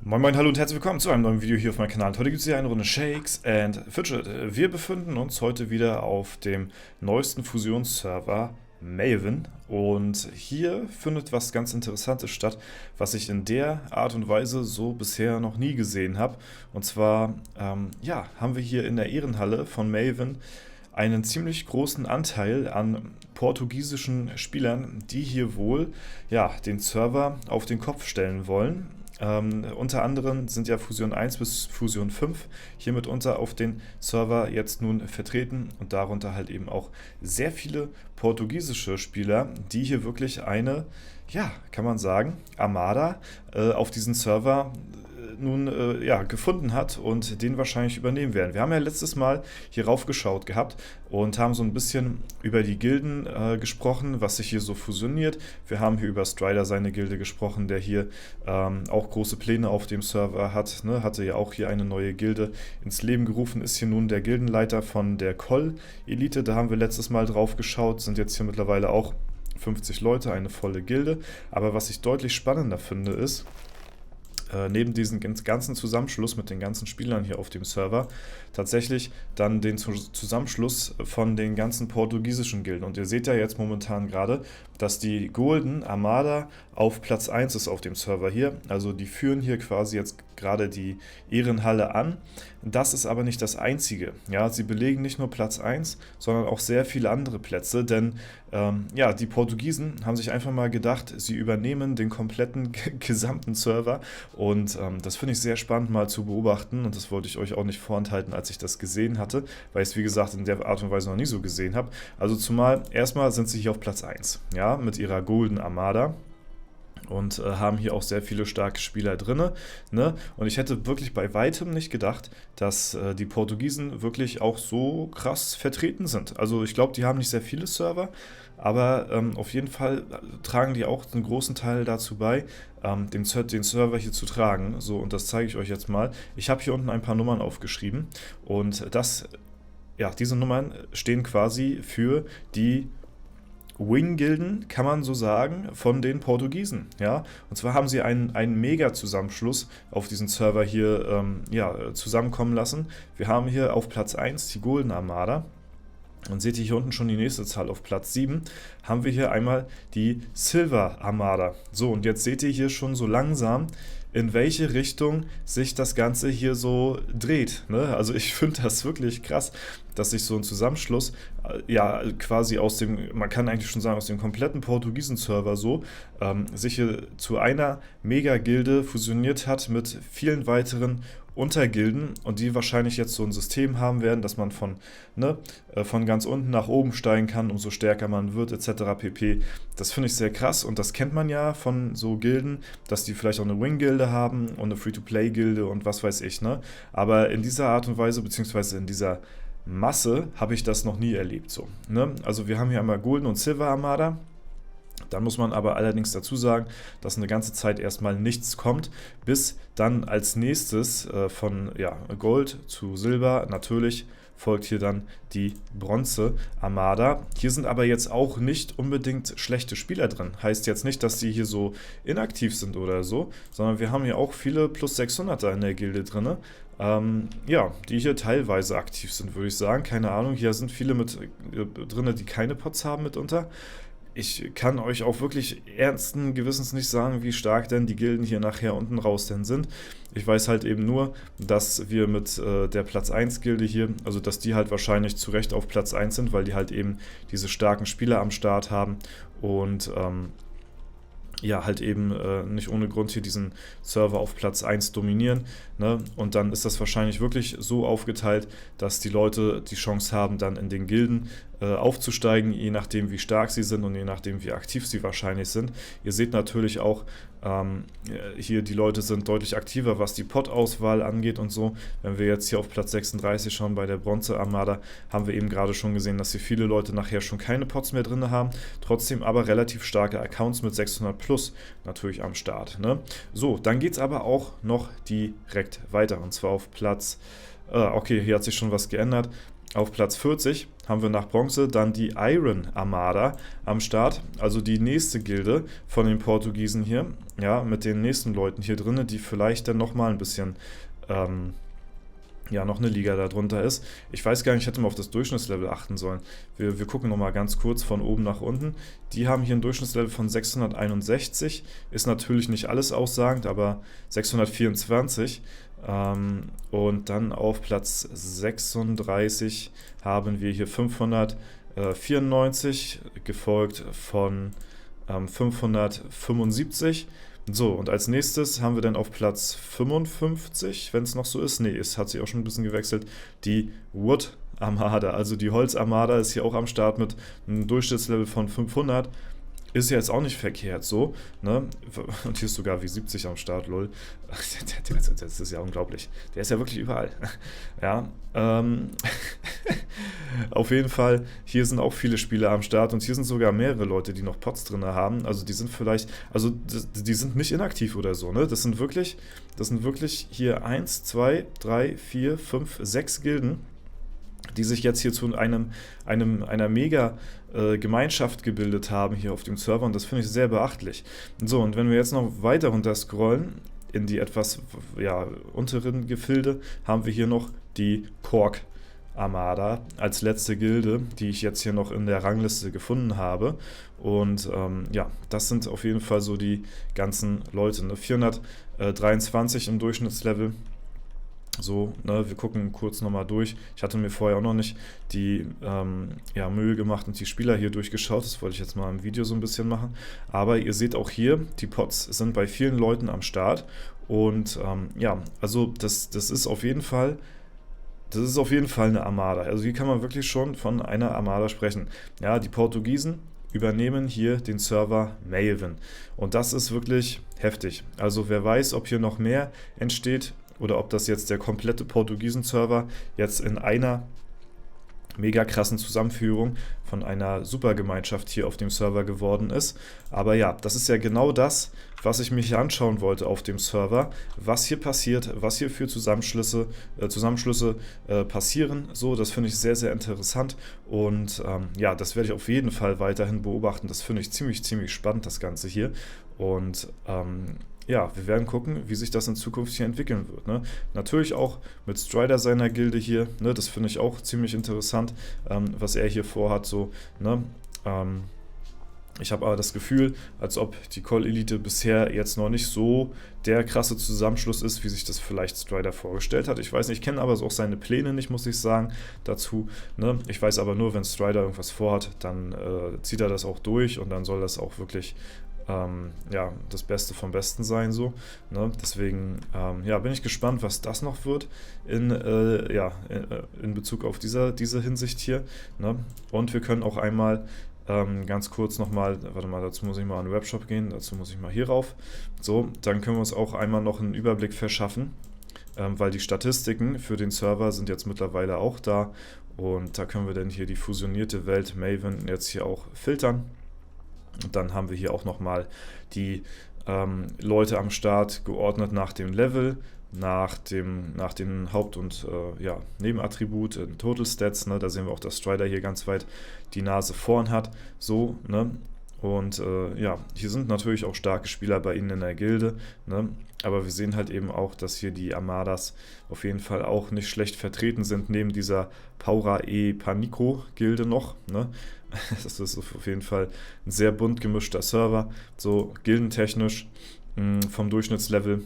Moin Moin, hallo und herzlich willkommen zu einem neuen Video hier auf meinem Kanal. Heute gibt es hier eine Runde Shakes and Fidget. Wir befinden uns heute wieder auf dem neuesten Fusionsserver Maven und hier findet was ganz Interessantes statt, was ich in der Art und Weise so bisher noch nie gesehen habe. Und zwar haben wir hier in der Ehrenhalle von Maven einen ziemlich großen Anteil an portugiesischen Spielern, die hier wohl den Server auf den Kopf stellen wollen. Unter anderem sind ja Fusion 1 bis Fusion 5 hier mitunter auf den Server jetzt nun vertreten und darunter halt eben auch sehr viele portugiesische Spieler, die hier wirklich eine, kann man sagen, Armada auf diesen Server nun gefunden hat und den wahrscheinlich übernehmen werden. Wir haben ja letztes Mal hier raufgeschaut gehabt und haben so ein bisschen über die Gilden gesprochen, was sich hier so fusioniert. Wir haben hier über Strider seine Gilde gesprochen, der hier auch große Pläne auf dem Server hat. Ne? Hatte ja auch hier eine neue Gilde ins Leben gerufen, ist hier nun der Gildenleiter von der Koll-Elite. Da haben wir letztes Mal drauf geschaut, sind jetzt hier mittlerweile auch 50 Leute, eine volle Gilde. Aber was ich deutlich spannender finde ist, neben diesem ganzen Zusammenschluss mit den ganzen Spielern hier auf dem Server tatsächlich dann den Zusammenschluss von den ganzen portugiesischen Gilden. Und ihr seht ja jetzt momentan gerade, dass die Golden Armada auf Platz 1 ist auf dem Server hier. Also die führen hier quasi jetzt gerade die Ehrenhalle an. Das ist aber nicht das Einzige. Ja, sie belegen nicht nur Platz 1, sondern auch sehr viele andere Plätze, denn die Portugiesen haben sich einfach mal gedacht, sie übernehmen den kompletten gesamten Server und das finde ich sehr spannend mal zu beobachten und das wollte ich euch auch nicht vorenthalten, als ich das gesehen hatte, weil ich es wie gesagt in der Art und Weise noch nie so gesehen habe. Also zumal erstmal sind sie hier auf Platz 1, ja, mit ihrer Golden Armada. Und haben hier auch sehr viele starke Spieler drin. Ne? Und ich hätte wirklich bei weitem nicht gedacht, dass die Portugiesen wirklich auch so krass vertreten sind. Also ich glaube, die haben nicht sehr viele Server, aber auf jeden Fall tragen die auch einen großen Teil dazu bei, den Server hier zu tragen. So, und das zeige ich euch jetzt mal. Ich habe hier unten ein paar Nummern aufgeschrieben und diese Nummern stehen quasi für die Wing-Gilden, kann man so sagen, von den Portugiesen, ja, und zwar haben sie einen Mega-Zusammenschluss auf diesen Server hier zusammenkommen lassen. Wir haben hier auf Platz 1 die Golden Armada und seht ihr hier unten schon die nächste Zahl auf Platz 7, haben wir hier einmal die Silver Armada. So, und jetzt seht ihr hier schon so langsam, in welche Richtung sich das Ganze hier so dreht. Ne? Also ich finde das wirklich krass, dass sich so ein Zusammenschluss, quasi aus dem, man kann eigentlich schon sagen, aus dem kompletten Portugiesen-Server so, sich hier zu einer Mega-Gilde fusioniert hat mit vielen weiteren Untergilden und die wahrscheinlich jetzt so ein System haben werden, dass man von ganz unten nach oben steigen kann, umso stärker man wird, etc. pp. Das finde ich sehr krass und das kennt man ja von so Gilden, dass die vielleicht auch eine Wing-Gilde haben und eine Free-to-Play-Gilde und was weiß ich, ne? Aber in dieser Art und Weise, beziehungsweise in dieser Masse, habe ich das noch nie erlebt so. Ne? Also wir haben hier einmal Golden und Silver Armada. Dann muss man aber allerdings dazu sagen, dass eine ganze Zeit erstmal nichts kommt, bis dann als nächstes von Gold zu Silber natürlich folgt hier dann die Bronze Armada. Hier sind aber jetzt auch nicht unbedingt schlechte Spieler drin. Heißt jetzt nicht, dass die hier so inaktiv sind oder so, sondern wir haben hier auch viele plus 600er in der Gilde drin. Die hier teilweise aktiv sind, würde ich sagen. Keine Ahnung, hier sind viele mit drin, die keine Pots haben mitunter. Ich kann euch auch wirklich ernsten Gewissens nicht sagen, wie stark denn die Gilden hier nachher unten raus denn sind. Ich weiß halt eben nur, dass wir mit der Platz 1 Gilde hier, also dass die halt wahrscheinlich zu Recht auf Platz 1 sind, weil die halt eben diese starken Spieler am Start haben und halt eben nicht ohne Grund hier diesen Server auf Platz 1 dominieren. Ne? Und dann ist das wahrscheinlich wirklich so aufgeteilt, dass die Leute die Chance haben, dann in den Gilden aufzusteigen, je nachdem wie stark sie sind und je nachdem wie aktiv sie wahrscheinlich sind. Ihr seht natürlich auch, hier die Leute sind deutlich aktiver, was die Pot-Auswahl angeht und so. Wenn wir jetzt hier auf Platz 36 schauen bei der Bronze Armada, haben wir eben gerade schon gesehen, dass hier viele Leute nachher schon keine Pots mehr drin haben, trotzdem aber relativ starke Accounts mit 600 plus natürlich am Start. Ne? So, dann geht es aber auch noch direkt weiter und zwar auf Platz, okay, hier hat sich schon was geändert. auf Platz 40 haben wir nach Bronze dann die Iron Armada am Start, also die nächste Gilde von den Portugiesen hier, ja, mit den nächsten Leuten hier drin, die vielleicht dann nochmal ein bisschen, ja, noch eine Liga darunter ist. Ich weiß gar nicht, ich hätte mal auf das Durchschnittslevel achten sollen. Wir gucken nochmal ganz kurz von oben nach unten. Die haben hier ein Durchschnittslevel von 661, ist natürlich nicht alles aussagend, aber 624. Und dann auf Platz 36 haben wir hier 594, gefolgt von 575. So, und als nächstes haben wir dann auf Platz 55, wenn es noch so ist, nee, es hat sich auch schon ein bisschen gewechselt, die Wood Armada, also die Holz Armada ist hier auch am Start mit einem Durchschnittslevel von 500. Ist ja jetzt auch nicht verkehrt so, ne? Und hier ist sogar wie 70 am Start, lol. Das ist ja unglaublich. Der ist ja wirklich überall. Ja, auf jeden Fall, hier sind auch viele Spieler am Start und hier sind sogar mehrere Leute, die noch Pots drin haben. Also die sind vielleicht, also die sind nicht inaktiv oder so, ne? Das sind wirklich hier 1, 2, 3, 4, 5, 6 Gilden, die sich jetzt hier zu einer mega Gemeinschaft gebildet haben hier auf dem Server, und das finde ich sehr beachtlich. So, und wenn wir jetzt noch weiter runter scrollen in die etwas, ja, unteren Gefilde, haben wir hier noch die Kork Armada als letzte Gilde, die ich jetzt hier noch in der Rangliste gefunden habe. Und ja, das sind auf jeden Fall so die ganzen Leute, ne? 423 im Durchschnittslevel. So, ne, wir gucken kurz nochmal durch. Ich hatte mir vorher auch noch nicht die ja, Mühe gemacht und die Spieler hier durchgeschaut. Das wollte ich jetzt mal im Video so ein bisschen machen. Aber ihr seht auch hier, die Pots sind bei vielen Leuten am Start. Und ja, also das ist auf jeden Fall. Das ist auf jeden Fall eine Armada. Also hier kann man wirklich schon von einer Armada sprechen. Ja, die Portugiesen übernehmen hier den Server Maven. Und das ist wirklich heftig. Also wer weiß, ob hier noch mehr entsteht, oder ob das jetzt der komplette Portugiesen-Server jetzt in einer mega krassen Zusammenführung von einer Supergemeinschaft hier auf dem Server geworden ist. Aber ja, das ist ja genau das, was ich mir hier anschauen wollte auf dem Server, was hier passiert, was hier für Zusammenschlüsse passieren. So, das finde ich sehr, sehr interessant, und ja, das werde ich auf jeden Fall weiterhin beobachten. Das finde ich ziemlich, ziemlich spannend, das Ganze hier. Und ja, wir werden gucken, wie sich das in Zukunft hier entwickeln wird, ne? Natürlich auch mit Strider seiner Gilde hier, ne? Das finde ich auch ziemlich interessant, was er hier vorhat, so, ne? Ich habe aber das Gefühl, als ob die Call Elite bisher jetzt noch nicht so der krasse Zusammenschluss ist, wie sich das vielleicht Strider vorgestellt hat. Ich weiß nicht, ich kenne aber auch seine Pläne nicht, muss ich sagen, dazu, ne? Ich weiß aber nur, wenn Strider irgendwas vorhat, dann zieht er das auch durch, und dann soll das auch wirklich ja, das Beste vom Besten sein, so, ne? Deswegen ja, bin ich gespannt, was das noch wird ja, in Bezug auf diese Hinsicht hier, ne? Und wir können auch einmal ganz kurz nochmal, warte mal, dazu muss ich mal an den Webshop gehen, dazu muss ich mal hier rauf. So, dann können wir uns auch einmal noch einen Überblick verschaffen, weil die Statistiken für den Server sind jetzt mittlerweile auch da, und da können wir dann hier die fusionierte Welt Maven jetzt hier auch filtern. Und dann haben wir hier auch nochmal die Leute am Start geordnet nach dem Level, nach den Haupt- und ja, Nebenattribut, Total Stats, ne? Da sehen wir auch, dass Strider hier ganz weit die Nase vorn hat, so, ne? Und ja, hier sind natürlich auch starke Spieler bei ihnen in der Gilde, ne? Aber wir sehen halt eben auch, dass hier die Armadas auf jeden Fall auch nicht schlecht vertreten sind, neben dieser Paura e Panico Gilde noch, ne? Das ist auf jeden Fall ein sehr bunt gemischter Server, so gildentechnisch vom Durchschnittslevel.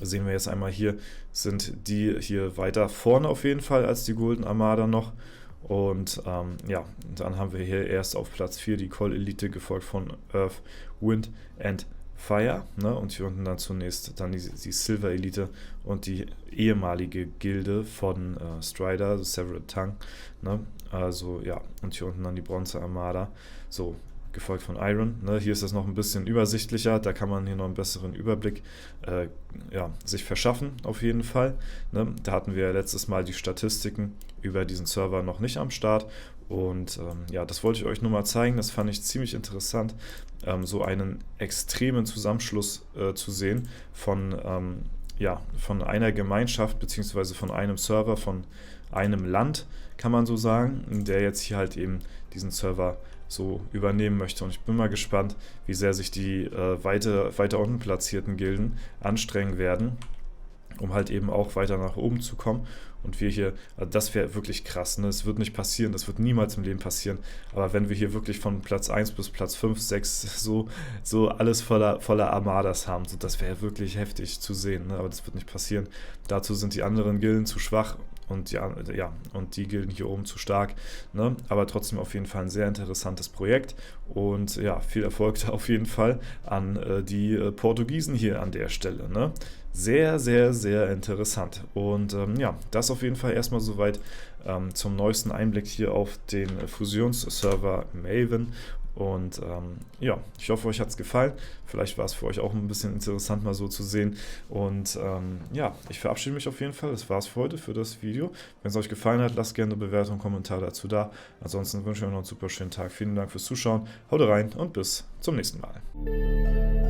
Sehen wir jetzt einmal hier, sind die hier weiter vorne auf jeden Fall als die Golden Armada noch. Und ja, dann haben wir hier erst auf Platz 4 die Call Elite, gefolgt von Earth, Wind and Fire, ne? Und hier unten dann zunächst dann die Silver Elite und die ehemalige Gilde von Strider, the Severed Tongue, ne? Also ja, und hier unten dann die Bronze Armada, so, gefolgt von Iron, ne? Hier ist das noch ein bisschen übersichtlicher, da kann man hier noch einen besseren Überblick ja, sich verschaffen, auf jeden Fall, ne? Da hatten wir letztes Mal die Statistiken über diesen Server noch nicht am Start, und ja, das wollte ich euch nur mal zeigen, das fand ich ziemlich interessant, so einen extremen Zusammenschluss zu sehen von, ja, von einer Gemeinschaft, beziehungsweise von einem Server, von einem Land, kann man so sagen, der jetzt hier halt eben diesen Server so übernehmen möchte. Und ich bin mal gespannt, wie sehr sich die weiter unten platzierten Gilden anstrengen werden, um halt eben auch weiter nach oben zu kommen. Und wir hier, also das wäre wirklich krass, ne? Das wird nicht passieren, das wird niemals im Leben passieren. Aber wenn wir hier wirklich von Platz 1 bis Platz 5, 6 so alles voller Armadas haben, so, das wäre wirklich heftig zu sehen, ne? Aber das wird nicht passieren. Dazu sind die anderen Gilden zu schwach und und die Gilden hier oben zu stark, ne? Aber trotzdem auf jeden Fall ein sehr interessantes Projekt und ja, viel Erfolg da auf jeden Fall an die Portugiesen hier an der Stelle, ne? Sehr, sehr, sehr interessant. Und ja, das auf jeden Fall erstmal soweit zum neuesten Einblick hier auf den Fusionsserver Maven. Und ja, ich hoffe, euch hat es gefallen. Vielleicht war es für euch auch ein bisschen interessant, mal so zu sehen. Und ja, ich verabschiede mich auf jeden Fall. Das war es für heute, für das Video. Wenn es euch gefallen hat, lasst gerne eine Bewertung, einen Kommentar dazu da. Ansonsten wünsche ich euch noch einen super schönen Tag. Vielen Dank fürs Zuschauen. Haut rein und bis zum nächsten Mal.